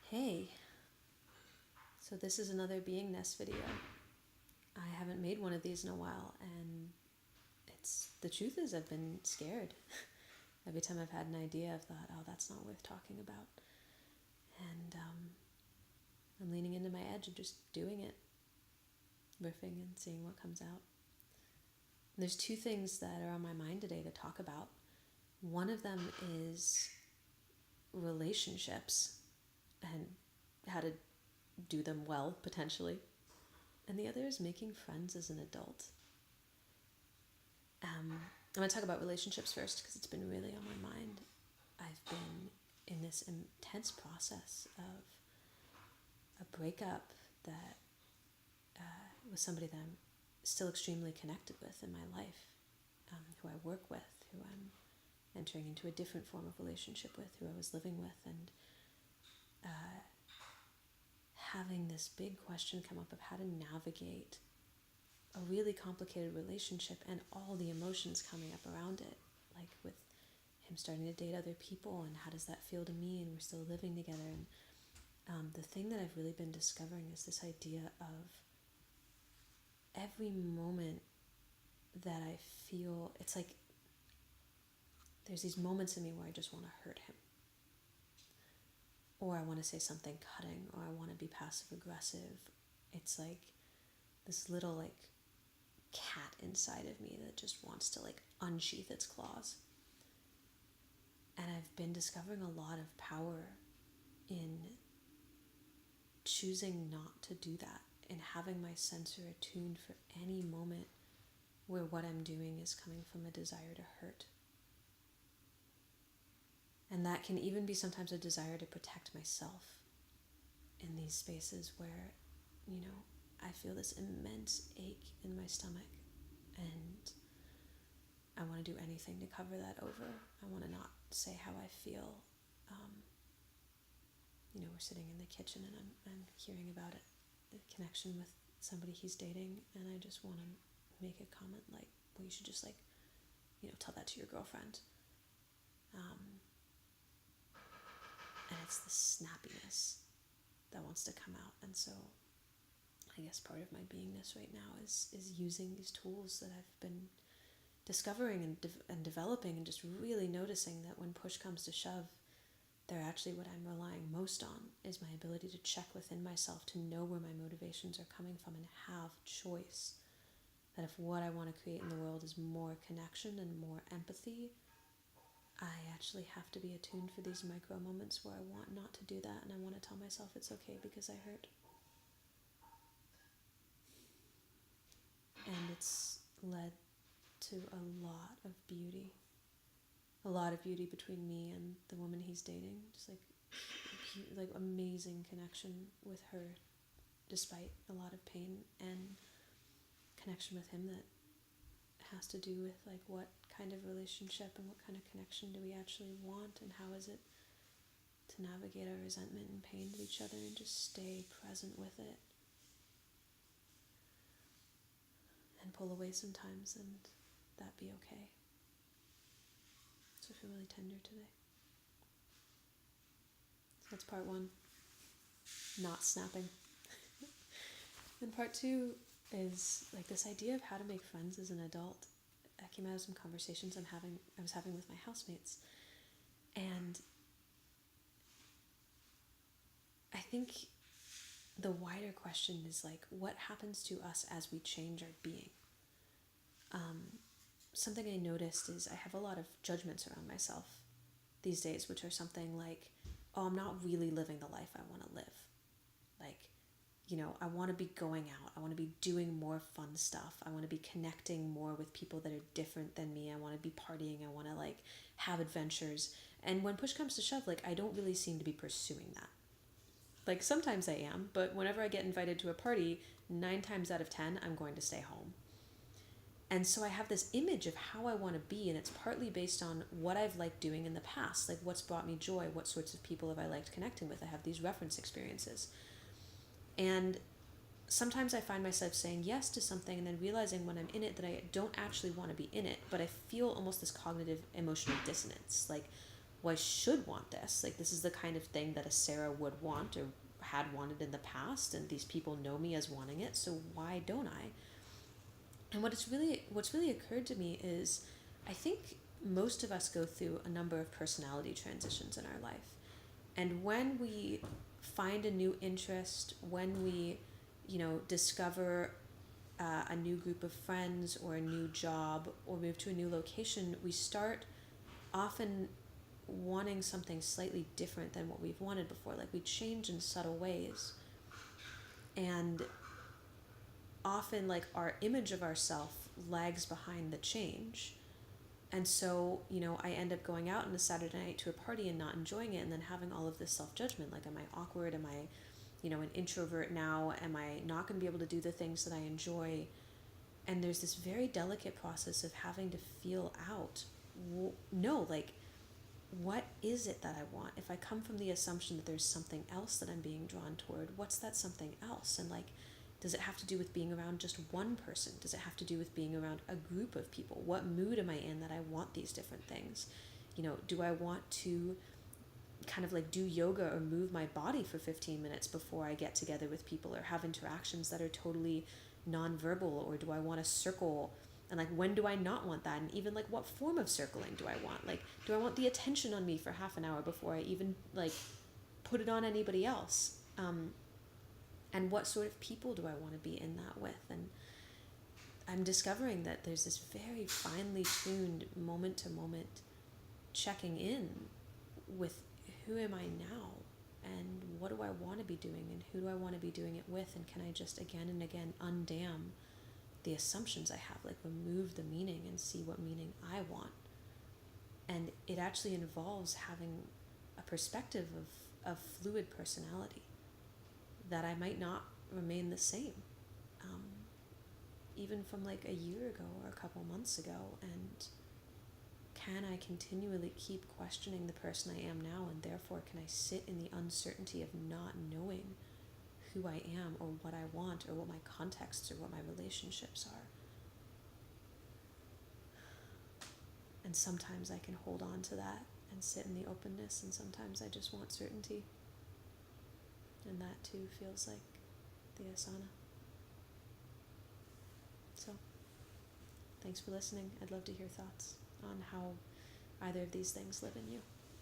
Hey, so this is another BeingNess video. I haven't made one of these in a while, and the truth is I've been scared. Every time I've had an idea, I've thought, oh, that's not worth talking about. And I'm leaning into my edge of just doing it, riffing and seeing what comes out. And there's two things that are on my mind today to talk about. One of them is relationships and how to do them well, potentially. And the other is making friends as an adult. I'm going to talk about relationships first because it's been really on my mind. I've been in this intense process of a breakup that was somebody that I'm still extremely connected with in my life, who I work with, who I'm entering into a different form of relationship with, who I was living with, and having this big question come up of how to navigate a really complicated relationship and all the emotions coming up around it, like with him starting to date other people and how does that feel to me, and we're still living together. And the thing that I've really been discovering is this idea of every moment that I feel, it's like there's these moments in me where I just want to hurt him, or I want to say something cutting, or I want to be passive aggressive. It's like this little like cat inside of me that just wants to like unsheath its claws. And I've been discovering a lot of power in choosing not to do that, and having my sensor attuned for any moment where what I'm doing is coming from a desire to hurt. And that can even be sometimes a desire to protect myself in these spaces where, I feel this immense ache in my stomach, and I want to do anything to cover that over. I want to not say how I feel. We're sitting in the kitchen and I'm hearing about it, the connection with somebody he's dating, and I just want to make a comment like, well, you should just tell that to your girlfriend. And it's the snappiness that wants to come out. And so I guess part of my beingness right now is using these tools that I've been discovering and developing, and just really noticing that when push comes to shove, they're actually what I'm relying most on, is my ability to check within myself, to know where my motivations are coming from and have choice. That if what I want to create in the world is more connection and more empathy, I actually have to be attuned for these micro moments where I want not to do that, and I want to tell myself it's okay because I hurt. And it's led to a lot of beauty between me and the woman he's dating. Just like amazing connection with her, despite a lot of pain, and connection with him that has to do with like what kind of relationship and what kind of connection do we actually want, and how is it to navigate our resentment and pain to each other and just stay present with it and pull away sometimes, and that be okay. So I feel really tender today. So that's part one, not snapping. And part two is like this idea of how to make friends as an adult. That came out of some conversations I was having with my housemates. And I think the wider question is like, what happens to us as we change our being? Something I noticed is I have a lot of judgments around myself these days, which are something like, oh, I'm not really living the life I want to live. Like, I want to be going out. I want to be doing more fun stuff. I want to be connecting more with people that are different than me. I want to be partying. I want to like have adventures. And when push comes to shove, like I don't really seem to be pursuing that. Like sometimes I am, but whenever I get invited to a party, 9 times out of 10, I'm going to stay home. And so I have this image of how I want to be, and it's partly based on what I've liked doing in the past, like what's brought me joy, what sorts of people have I liked connecting with. I have these reference experiences. And sometimes I find myself saying yes to something and then realizing when I'm in it that I don't actually want to be in it, but I feel almost this cognitive emotional dissonance. Like, well, I should want this. Like, this is the kind of thing that a Sarah would want or had wanted in the past, and these people know me as wanting it, so why don't I? And what's really occurred to me is, I think most of us go through a number of personality transitions in our life. And when we find a new interest, when we, discover a new group of friends or a new job or move to a new location, we start often wanting something slightly different than what we've wanted before. Like, we change in subtle ways. And often, like, our image of ourselves lags behind the change. And so, I end up going out on a Saturday night to a party and not enjoying it, and then having all of this self-judgment. Like, am I awkward? Am I, an introvert now? Am I not going to be able to do the things that I enjoy? And there's this very delicate process of having to feel out. No, like, what is it that I want? If I come from the assumption that there's something else that I'm being drawn toward, what's that something else? And, like, does it have to do with being around just one person? Does it have to do with being around a group of people? What mood am I in that I want these different things? Do I want to kind of like do yoga or move my body for 15 minutes before I get together with people, or have interactions that are totally nonverbal? Or do I want to circle? And, like, when do I not want that? And even, like, what form of circling do I want? Like, do I want the attention on me for half an hour before I even, like, put it on anybody else? And what sort of people do I want to be in that with? And I'm discovering that there's this very finely tuned moment to moment checking in with, who am I now? And what do I want to be doing? And who do I want to be doing it with? And can I just again and again undam the assumptions I have, like, remove the meaning and see what meaning I want? And it actually involves having a perspective of fluid personality, that I might not remain the same, even from, like, a year ago or a couple months ago. And can I continually keep questioning the person I am now, and therefore can I sit in the uncertainty of not knowing who I am or what I want or what my contexts or what my relationships are? And sometimes I can hold on to that and sit in the openness, and sometimes I just want certainty. And that too feels like the asana. So, thanks for listening. I'd love to hear thoughts on how either of these things live in you.